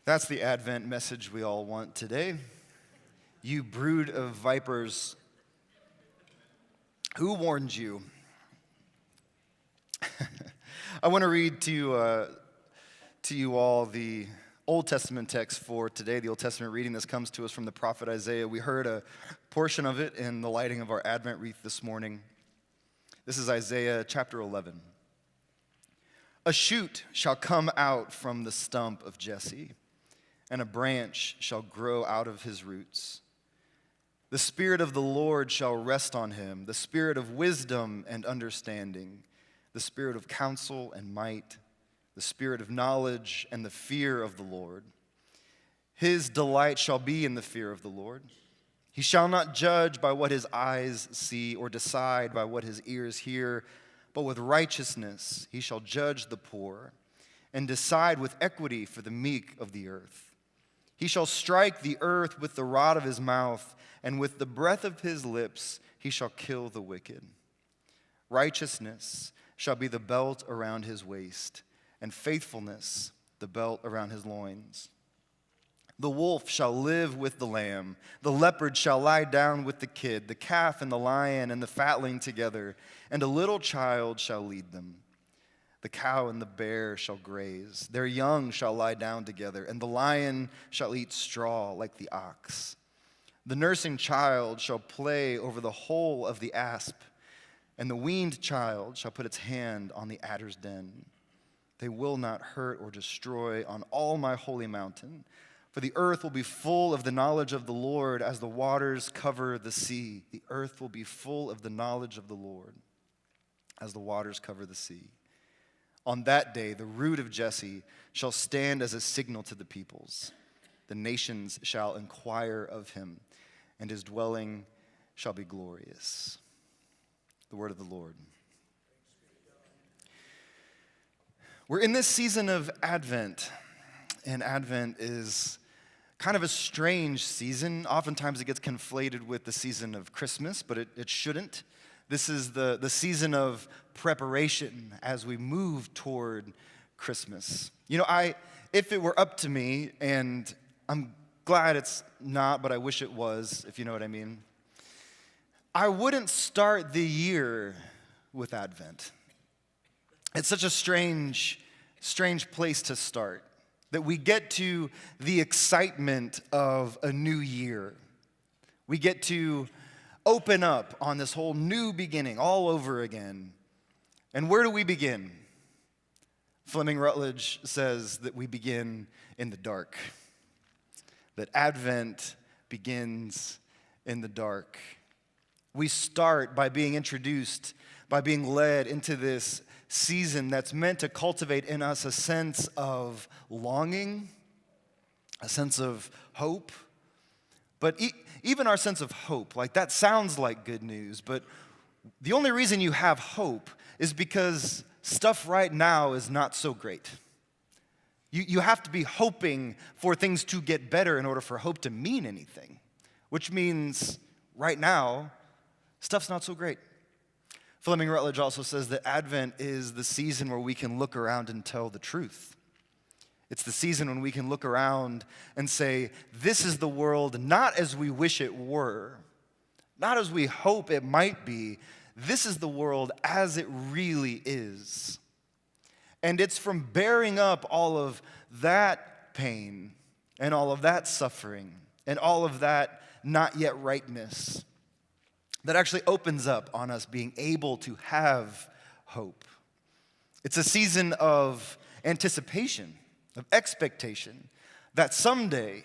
That's the Advent message we all want today. You brood of vipers, who warned you? I want to read to you all the Old Testament text for today. The Old Testament reading, this comes to us from the prophet Isaiah. We heard a portion of it in the lighting of our Advent wreath this morning. This is Isaiah chapter 11. A shoot shall come out from the stump of Jesse, and a branch shall grow out of his roots. The Spirit of the Lord shall rest on him, the Spirit of wisdom and understanding, the Spirit of counsel and might, the Spirit of knowledge and the fear of the Lord. His delight shall be in the fear of the Lord. He shall not judge by what his eyes see or decide by what his ears hear, but with righteousness he shall judge the poor and decide with equity for the meek of the earth. He shall strike the earth with the rod of his mouth, and with the breath of his lips he shall kill the wicked. Righteousness shall be the belt around his waist, and faithfulness the belt around his loins. The wolf shall live with the lamb, the leopard shall lie down with the kid, the calf and the lion and the fatling together, and a little child shall lead them. The cow and the bear shall graze, their young shall lie down together, and the lion shall eat straw like the ox. The nursing child shall play over the hole of the asp, and the weaned child shall put its hand on the adder's den. They will not hurt or destroy on all my holy mountain, for the earth will be full of the knowledge of the Lord as the waters cover the sea. The earth will be full of the knowledge of the Lord as the waters cover the sea. On that day, the root of Jesse shall stand as a signal to the peoples. The nations shall inquire of him, and his dwelling shall be glorious. The word of the Lord. We're in this season of Advent, and Advent is kind of a strange season. Oftentimes it gets conflated with the season of Christmas, but it shouldn't. This is the season of preparation as we move toward Christmas. You know, if it were up to me, and I'm glad it's not, but I wish it was, if you know what I mean, I wouldn't start the year with Advent. It's such a strange place to start, that we get to the excitement of a new year. We get to open up on this whole new beginning all over again. And where do we begin? Fleming Rutledge says that we begin in the dark, that Advent begins in the dark. We start by being introduced, by being led into this season that's meant to cultivate in us a sense of longing, a sense of hope. But even our sense of hope, like that sounds like good news, but the only reason you have hope is because stuff right now is not so great. You have to be hoping for things to get better in order for hope to mean anything, which means right now, stuff's not so great. Fleming Rutledge also says that Advent is the season where we can look around and tell the truth. It's the season when we can look around and say, this is the world not as we wish it were, not as we hope it might be. This is the world as it really is. And it's from bearing up all of that pain and all of that suffering and all of that not yet rightness that actually opens up on us being able to have hope. It's a season of anticipation, of expectation, that someday,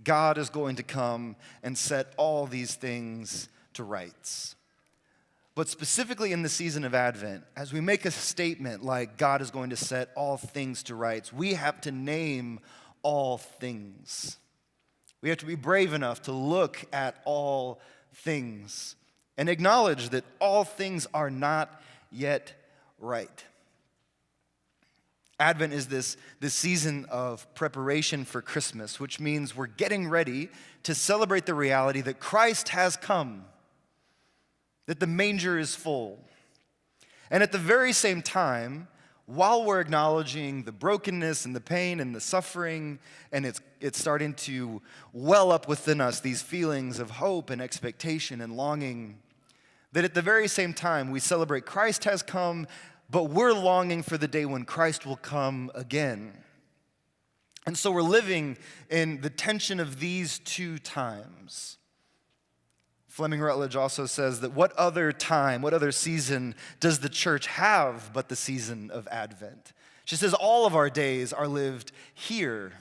God is going to come and set all these things to rights. But specifically in the season of Advent, as we make a statement like God is going to set all things to rights, we have to name all things. We have to be brave enough to look at all things and acknowledge that all things are not yet right. Advent is this season of preparation for Christmas, which means we're getting ready to celebrate the reality that Christ has come, that the manger is full. And at the very same time, while we're acknowledging the brokenness and the pain and the suffering, and it's starting to well up within us, these feelings of hope and expectation and longing, that at the very same time we celebrate Christ has come, but we're longing for the day when Christ will come again. And so we're living in the tension of these two times. Fleming Rutledge also says that what other time, what other season does the church have but the season of Advent? She says all of our days are lived here.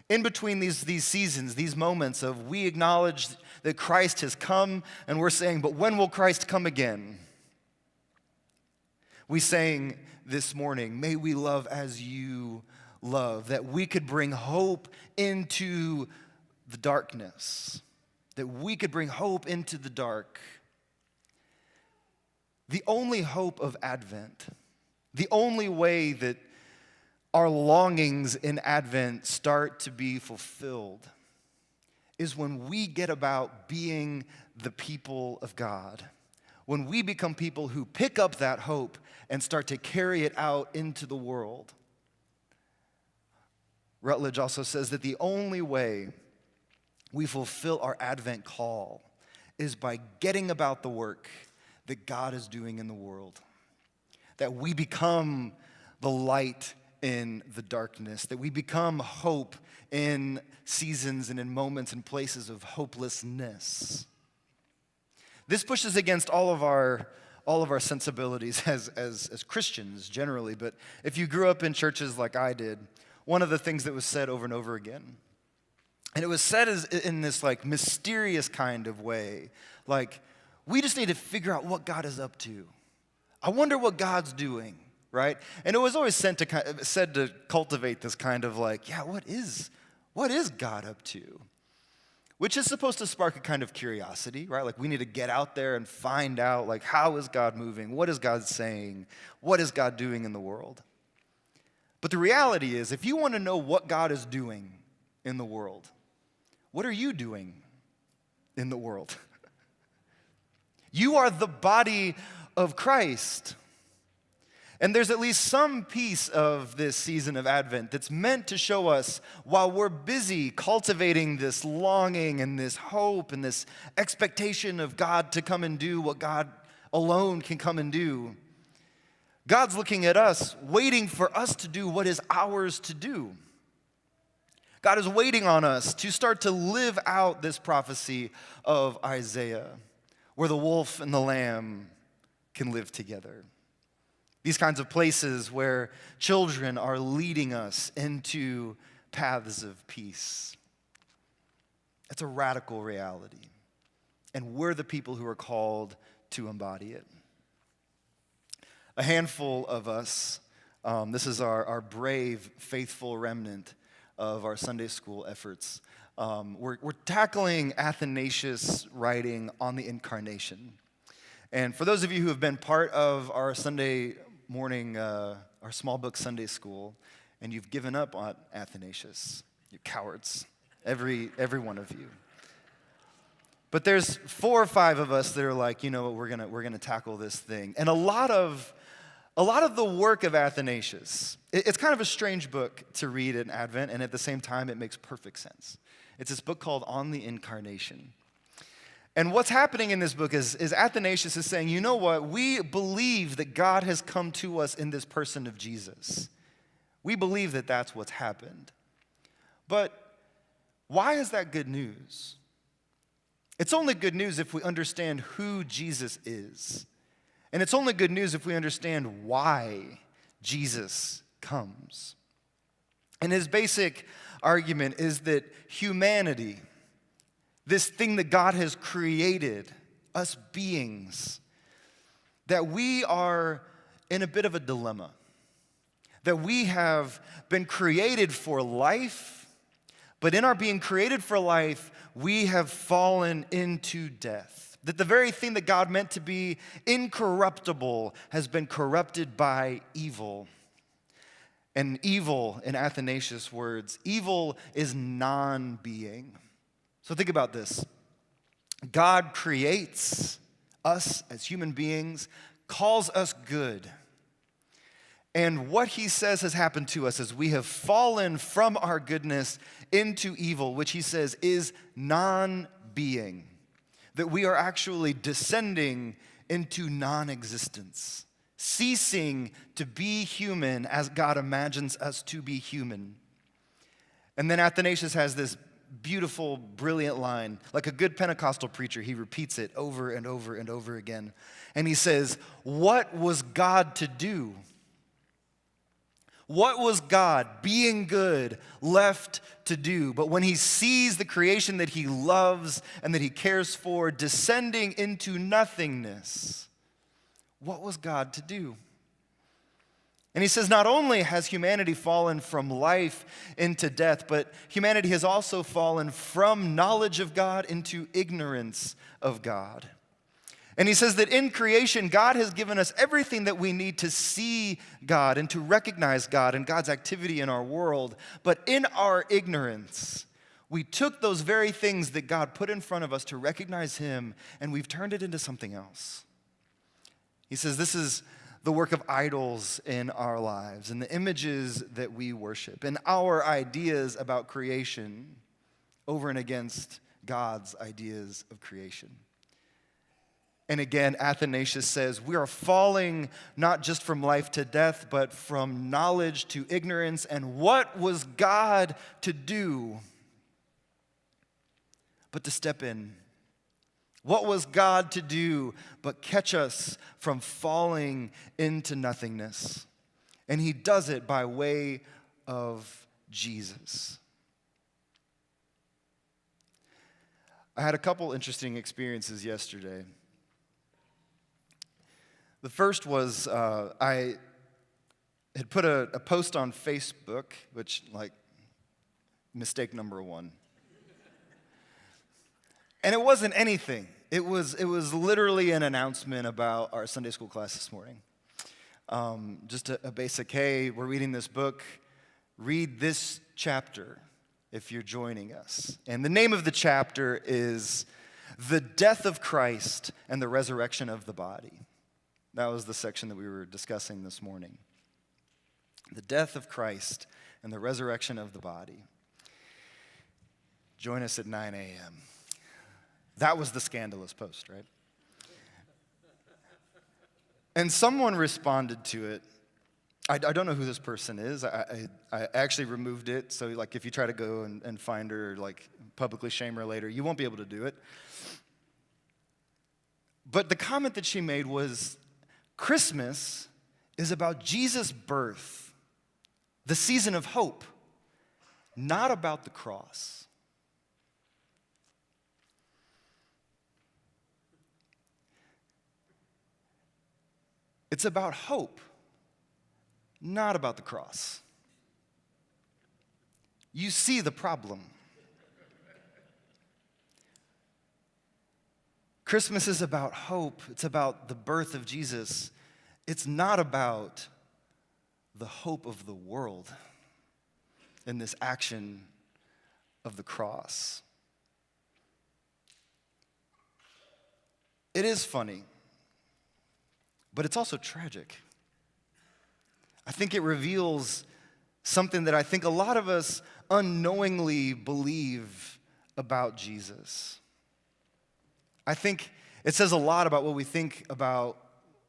In between these seasons, these moments of we acknowledge that Christ has come, and we're saying, but when will Christ come again? We sang this morning, may we love as you love, that we could bring hope into the darkness. That we could bring hope into the dark. The only hope of Advent, the only way that our longings in Advent start to be fulfilled is when we get about being the people of God. When we become people who pick up that hope and start to carry it out into the world. Rutledge also says that the only way we fulfill our Advent call is by getting about the work that God is doing in the world. That we become the light in the darkness, that we become hope in seasons and in moments and places of hopelessness. This pushes against all of our sensibilities as Christians generally, but if you grew up in churches like I did, one of the things that was said over and over again, and it was said in this like mysterious kind of way, like, we just need to figure out what God is up to. I wonder what God's doing, right? And it was always said to cultivate this kind of like, yeah, what is God up to? Which is supposed to spark a kind of curiosity, right? Like we need to get out there and find out, like, how is God moving? What is God saying? What is God doing in the world? But the reality is, if you want to know what God is doing in the world, what are you doing in the world? You are the body of Christ. And there's at least some piece of this season of Advent that's meant to show us, while we're busy cultivating this longing and this hope and this expectation of God to come and do what God alone can come and do, God's looking at us, waiting for us to do what is ours to do. God is waiting on us to start to live out this prophecy of Isaiah, where the wolf and the lamb can live together. These kinds of places where children are leading us into paths of peace. It's a radical reality, and we're the people who are called to embody it. A handful of us, this is our brave, faithful remnant of our Sunday school efforts. We're tackling Athanasius' writing on the Incarnation. And for those of you who have been part of our Sunday morning, our small book Sunday school, and you've given up on Athanasius, you cowards, every one of you. But there's 4 or 5 of us that are like, you know what, we're gonna tackle this thing. And a lot of the work of Athanasius, it's kind of a strange book to read in Advent, and at the same time, it makes perfect sense. It's this book called On the Incarnation. And what's happening in this book is Athanasius is saying, you know what, we believe that God has come to us in this person of Jesus. We believe that that's what's happened. But why is that good news? It's only good news if we understand who Jesus is. And it's only good news if we understand why Jesus comes. And his basic argument is that humanity, this thing that God has created, us beings, that we are in a bit of a dilemma. That we have been created for life, but in our being created for life, we have fallen into death. That the very thing that God meant to be incorruptible has been corrupted by evil. And evil, in Athanasius' words, evil is non-being. So think about this. God creates us as human beings, calls us good. And what he says has happened to us is we have fallen from our goodness into evil, which he says is non-being. That we are actually descending into non-existence, ceasing to be human as God imagines us to be human. And then Athanasius has this beautiful, brilliant line. Like a good Pentecostal preacher, he repeats it over and over and over again. And he says, what was God to do? What was God, being good, left to do? But when he sees the creation that he loves and that he cares for descending into nothingness, what was God to do? And he says not only has humanity fallen from life into death, but humanity has also fallen from knowledge of God into ignorance of God. And he says that in creation, God has given us everything that we need to see God and to recognize God and God's activity in our world. But in our ignorance, we took those very things that God put in front of us to recognize him, and we've turned it into something else. He says this is the work of idols in our lives and the images that we worship and our ideas about creation over and against God's ideas of creation. And again, Athanasius says, we are falling not just from life to death, but from knowledge to ignorance. And what was God to do but to step in? What was God to do but catch us from falling into nothingness? And he does it by way of Jesus. I had a couple interesting experiences yesterday. The first was I had put a post on Facebook, which, mistake number one. And it wasn't anything. It was literally an announcement about our Sunday school class this morning. Just a basic, hey, we're reading this book. Read this chapter if you're joining us. And the name of the chapter is The Death of Christ and the Resurrection of the Body. That was the section that we were discussing this morning. The death of Christ and the resurrection of the body. Join us at 9 a.m. That was the scandalous post, right? And someone responded to it. I don't know who this person is. I actually removed it, so if you try to go and find her, publicly shame her later, you won't be able to do it. But the comment that she made was, Christmas is about Jesus' birth, the season of hope, not about the cross. It's about hope, not about the cross. You see the problem. Christmas is about hope. It's about the birth of Jesus. It's not about the hope of the world in this action of the cross. It is funny, but it's also tragic. I think it reveals something that I think a lot of us unknowingly believe about Jesus. I think it says a lot about what we think about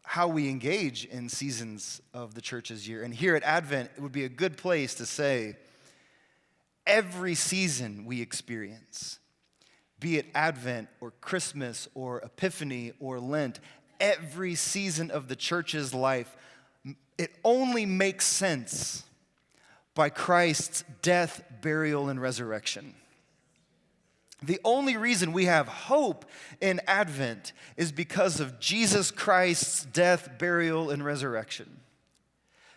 how we engage in seasons of the church's year. And here at Advent, it would be a good place to say, every season we experience, be it Advent or Christmas or Epiphany or Lent, every season of the church's life, it only makes sense by Christ's death, burial, and resurrection. The only reason we have hope in Advent is because of Jesus Christ's death, burial, and resurrection.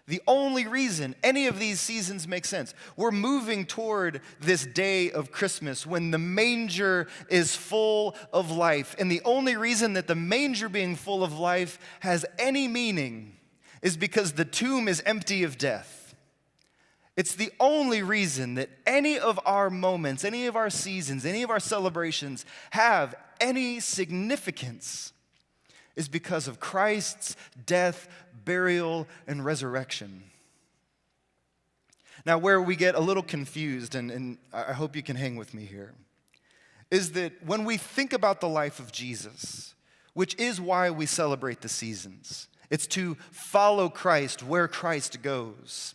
The only reason any of these seasons make sense. We're moving toward this day of Christmas when the manger is full of life. And the only reason that the manger being full of life has any meaning is because the tomb is empty of death. It's the only reason that any of our moments, any of our seasons, any of our celebrations have any significance is because of Christ's death, burial, and resurrection. Now, where we get a little confused, and I hope you can hang with me here, is that when we think about the life of Jesus, which is why we celebrate the seasons, it's to follow Christ where Christ goes.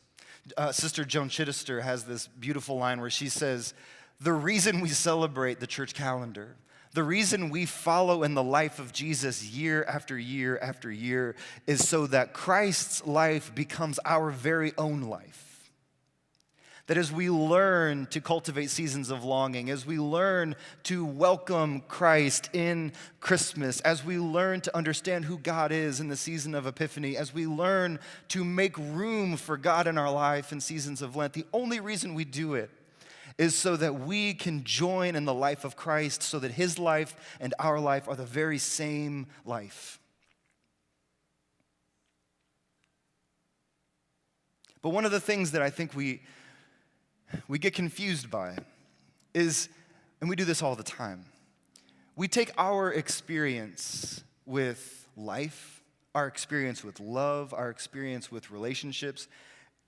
Sister Joan Chittister has this beautiful line where she says, the reason we celebrate the church calendar, the reason we follow in the life of Jesus year after year after year is so that Christ's life becomes our very own life. That as we learn to cultivate seasons of longing, as we learn to welcome Christ in Christmas, as we learn to understand who God is in the season of Epiphany, as we learn to make room for God in our life in seasons of Lent, the only reason we do it is so that we can join in the life of Christ, so that his life and our life are the very same life. But one of the things that I think we get confused by is, and we do this all the time, we take our experience with life, our experience with love, our experience with relationships,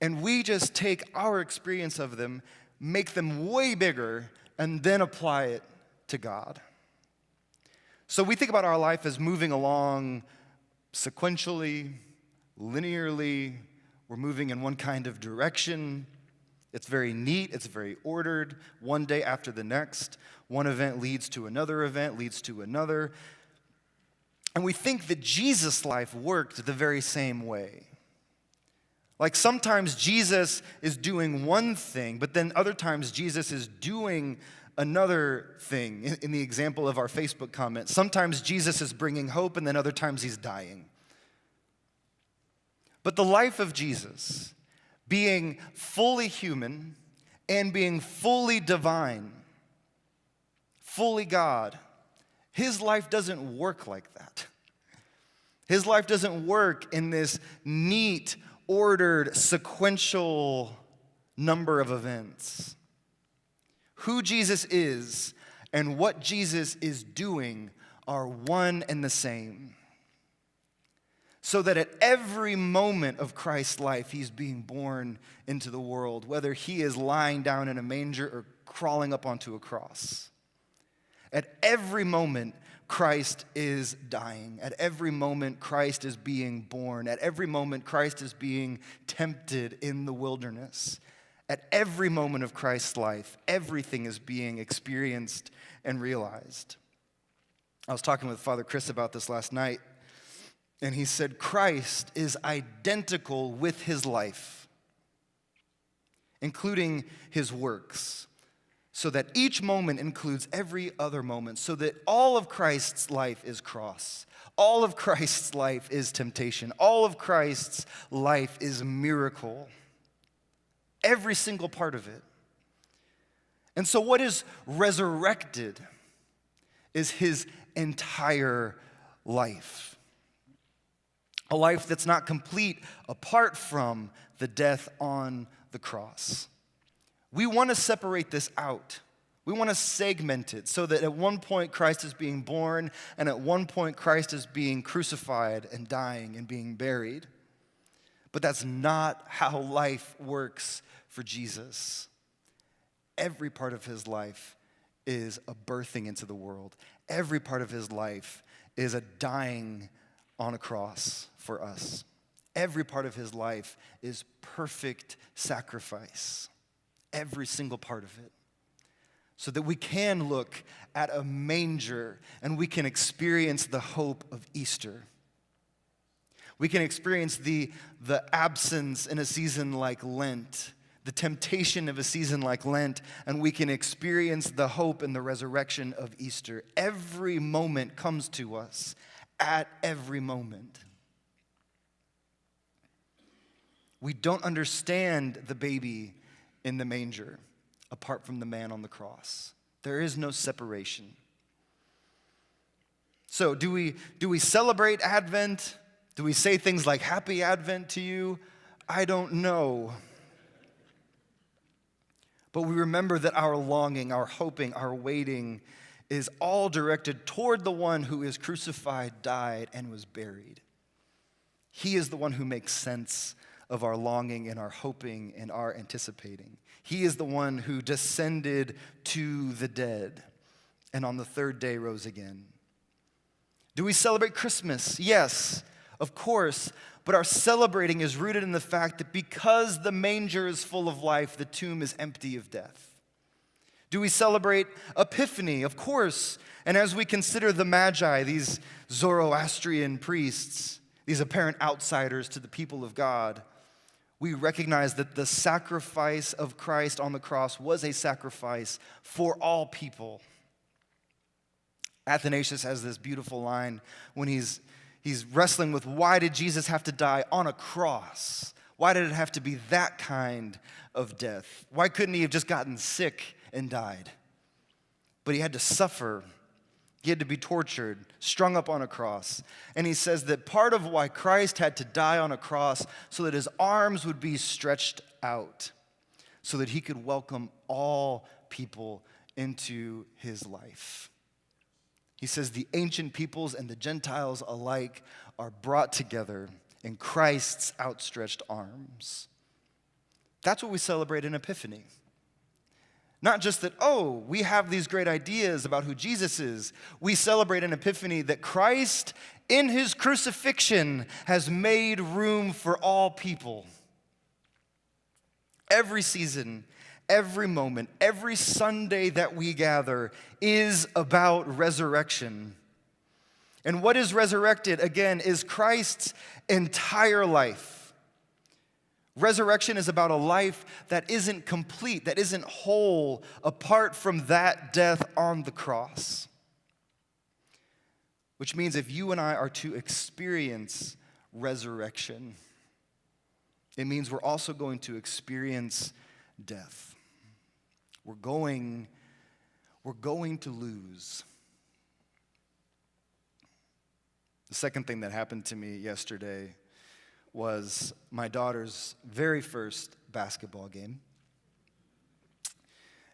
and we just take our experience of them, make them way bigger, and then apply it to God. So we think about our life as moving along sequentially, linearly. We're moving in one kind of direction. It's very neat, it's very ordered, one day after the next. One event leads to another event, leads to another. And we think that Jesus' life worked the very same way. Like sometimes Jesus is doing one thing, but then other times Jesus is doing another thing. In the example of our Facebook comment, sometimes Jesus is bringing hope, and then other times he's dying. But the life of Jesus, being fully human and being fully divine, fully God, his life doesn't work like that. His life doesn't work in this neat, ordered, sequential number of events. Who Jesus is and what Jesus is doing are one and the same. So that at every moment of Christ's life, he's being born into the world, whether he is lying down in a manger or crawling up onto a cross. At every moment, Christ is dying. At every moment, Christ is being born. At every moment, Christ is being tempted in the wilderness. At every moment of Christ's life, everything is being experienced and realized. I was talking with Father Chris about this last night, and he said Christ is identical with his life, including his works, so that each moment includes every other moment, so that all of Christ's life is cross. All of Christ's life is temptation. All of Christ's life is miracle. Every single part of it. And so what is resurrected is his entire life. A life that's not complete apart from the death on the cross. We want to separate this out. We want to segment it so that at one point Christ is being born, and at one point Christ is being crucified and dying and being buried. But that's not how life works for Jesus. Every part of his life is a birthing into the world. Every part of his life is a dying on a cross for us. Every part of his life is perfect sacrifice. Every single part of it. So that we can look at a manger and we can experience the hope of Easter. We can experience the absence in a season like Lent, the temptation of a season like Lent, and we can experience the hope and the resurrection of Easter. Every moment comes to us at every moment. We don't understand the baby in the manger apart from the man on the cross. There is no separation. So do we celebrate Advent? Do we say things like Happy Advent to you? I don't know. But we remember that our longing, our hoping, our waiting is all directed toward the one who is crucified, died, and was buried. He is the one who makes sense of our longing and our hoping and our anticipating. He is the one who descended to the dead and on the third day rose again. Do we celebrate Christmas? Yes, of course, but our celebrating is rooted in the fact that because the manger is full of life, the tomb is empty of death. Do we celebrate Epiphany? Of course. And as we consider the Magi, these Zoroastrian priests, these apparent outsiders to the people of God, we recognize that the sacrifice of Christ on the cross was a sacrifice for all people. Athanasius has this beautiful line when he's wrestling with why did Jesus have to die on a cross? Why did it have to be that kind of death? Why couldn't he have just gotten sick and died? But he had to suffer. He had to be tortured, strung up on a cross. And he says that part of why Christ had to die on a cross so that his arms would be stretched out, so that he could welcome all people into his life. He says the ancient peoples and the Gentiles alike are brought together in Christ's outstretched arms. That's what we celebrate in Epiphany. Not just that, oh, we have these great ideas about who Jesus is. We celebrate in Epiphany that Christ, in his crucifixion, has made room for all people. Every season, every moment, every Sunday that we gather is about resurrection. And what is resurrected, again, is Christ's entire life. Resurrection is about a life that isn't complete, that isn't whole, apart from that death on the cross. Which means if you and I are to experience resurrection, it means we're also going to experience death. We're going to lose. The second thing that happened to me yesterday was my daughter's very first basketball game.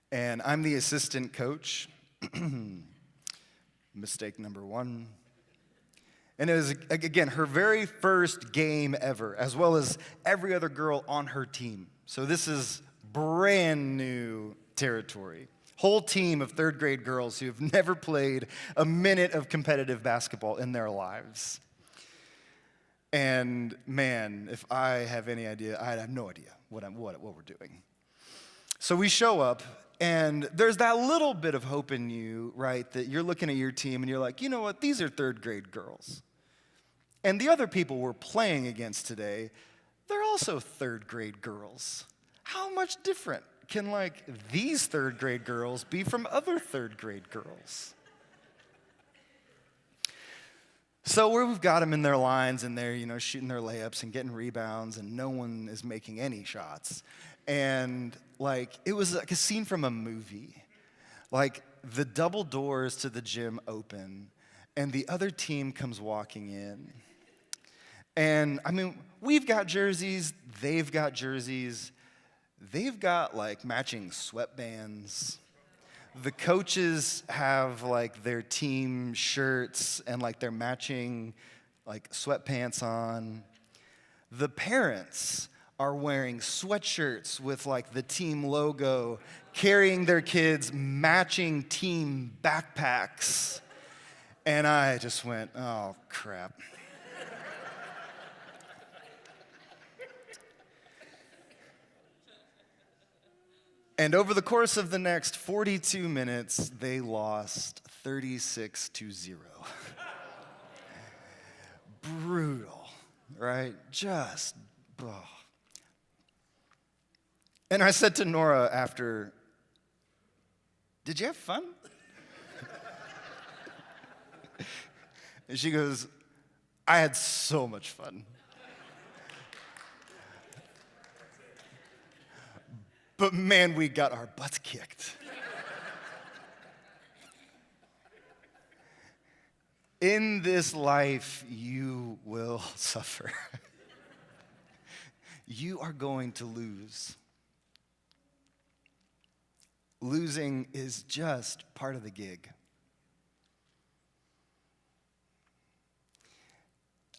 And I'm the assistant coach. Mistake number one. And it was, again, her very first game ever, as well as every other girl on her team. So this is brand new territory. Whole team of third grade girls who have never played a minute of competitive basketball in their lives. And man, if I have any idea, I have no idea what we're doing. So we show up, and there's that little bit of hope in you, right, that you're looking at your team and you're like, you know what, these are third grade girls. And the other people we're playing against today, they're also third grade girls. How much different can these third grade girls be from other third grade girls? So we've got them in their lines and they're, shooting their layups and getting rebounds and no one is making any shots. And it was like a scene from a movie. The double doors to the gym open and the other team comes walking in. And we've got jerseys, they've got jerseys. They've got matching sweatbands. The coaches have their team shirts and their matching sweatpants on. The parents are wearing sweatshirts with the team logo, carrying their kids' matching team backpacks. And I just went, oh crap. And over the course of the next 42 minutes, they lost 36-0. Brutal, right? Just, oh. And I said to Nora after, did you have fun? And she goes, I had so much fun. But man, we got our butts kicked. In this life, you will suffer. You are going to lose. Losing is just part of the gig.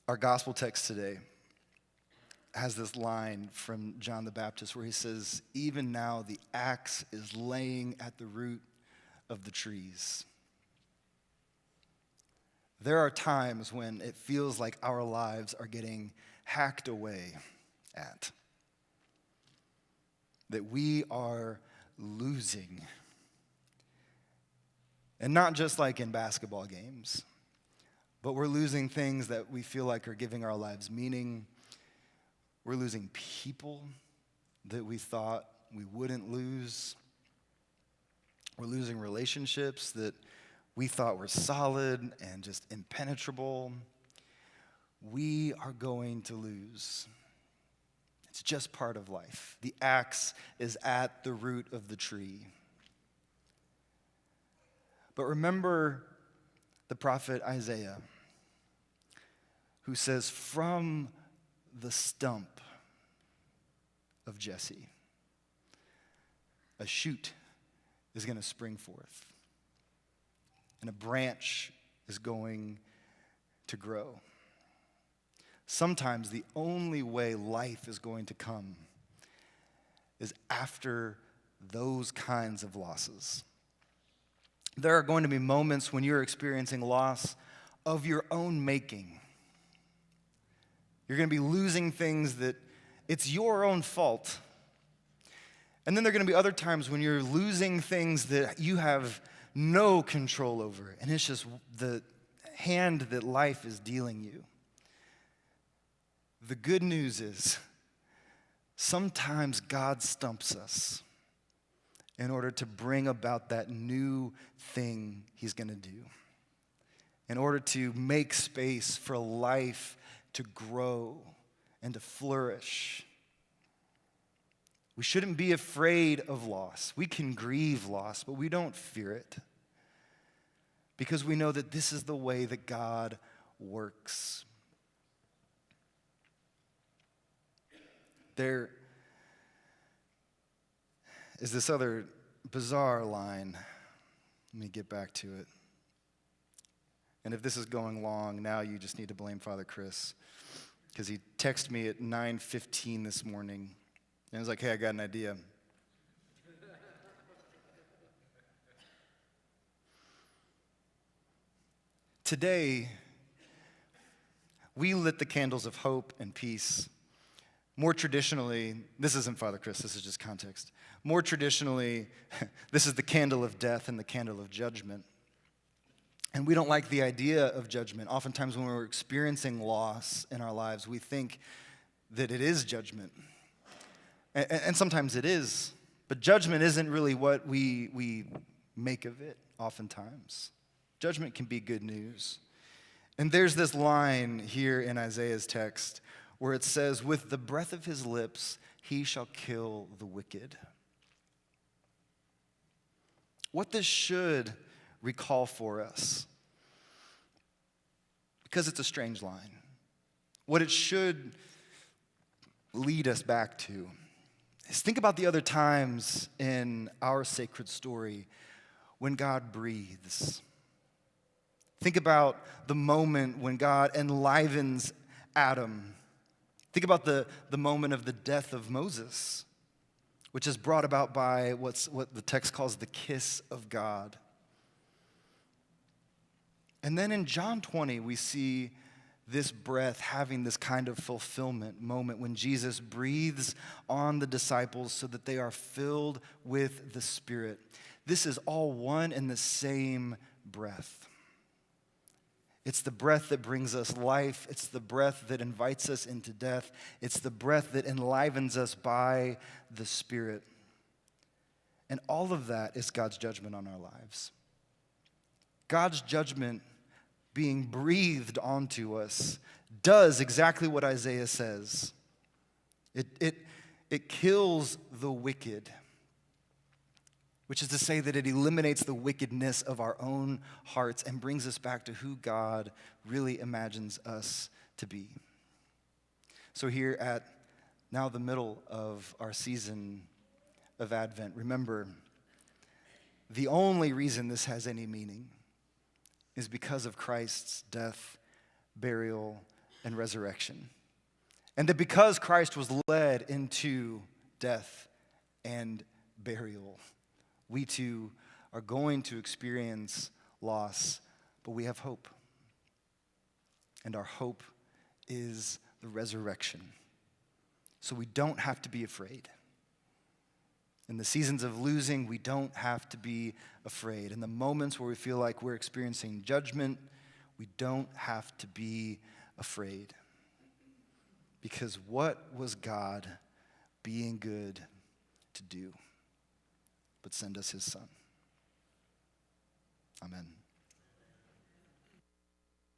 Our gospel text today has this line from John the Baptist where he says, "Even now the axe is laying at the root of the trees." There are times when it feels like our lives are getting hacked away at, that we are losing. And not just like in basketball games, but we're losing things that we feel like are giving our lives meaning. We're losing people that we thought we wouldn't lose. We're losing relationships that we thought were solid and just impenetrable. We are going to lose. It's just part of life. The axe is at the root of the tree. But remember the prophet Isaiah, who says, "From the stump of Jesse, a shoot is going to spring forth, and a branch is going to grow." Sometimes the only way life is going to come is after those kinds of losses. There are going to be moments when you're experiencing loss of your own making. You're going to be losing things that it's your own fault. And then there are going to be other times when you're losing things that you have no control over, and it's just the hand that life is dealing you. The good news is sometimes God stumps us in order to bring about that new thing he's going to do, in order to make space for life to grow and to flourish. We shouldn't be afraid of loss. We can grieve loss, but we don't fear it, because we know that this is the way that God works. There is this other bizarre line. Let me get back to it. And if this is going long, now you just need to blame Father Chris, because he texted me at 9:15 this morning, and he was like, "Hey, I got an idea." Today, we lit the candles of hope and peace. More traditionally, this isn't Father Chris, this is just context. More traditionally, this is the candle of death and the candle of judgment. And we don't like the idea of judgment. Oftentimes when we're experiencing loss in our lives, we think that it is judgment. And sometimes it is, but judgment isn't really what we make of it oftentimes. Judgment can be good news. And there's this line here in Isaiah's text where it says, "With the breath of his lips, he shall kill the wicked." What this should recall for us, because it's a strange line, what it should lead us back to is think about the other times in our sacred story when God breathes. Think about the moment when God enlivens Adam. Think about the moment of the death of Moses, which is brought about by what the text calls the kiss of God. And then in John 20, we see this breath having this kind of fulfillment moment when Jesus breathes on the disciples so that they are filled with the Spirit. This is all one and the same breath. It's the breath that brings us life. It's the breath that invites us into death. It's the breath that enlivens us by the Spirit. And all of that is God's judgment on our lives. God's judgment being breathed onto us does exactly what Isaiah says. It kills the wicked, which is to say that it eliminates the wickedness of our own hearts and brings us back to who God really imagines us to be. So here at now the middle of our season of Advent, remember, the only reason this has any meaning is because of Christ's death, burial, and resurrection. And that because Christ was led into death and burial, we too are going to experience loss, but we have hope. And our hope is the resurrection. So we don't have to be afraid. In the seasons of losing, we don't have to be afraid. In the moments where we feel like we're experiencing judgment, we don't have to be afraid. Because what was God being good to do but send us his Son? Amen.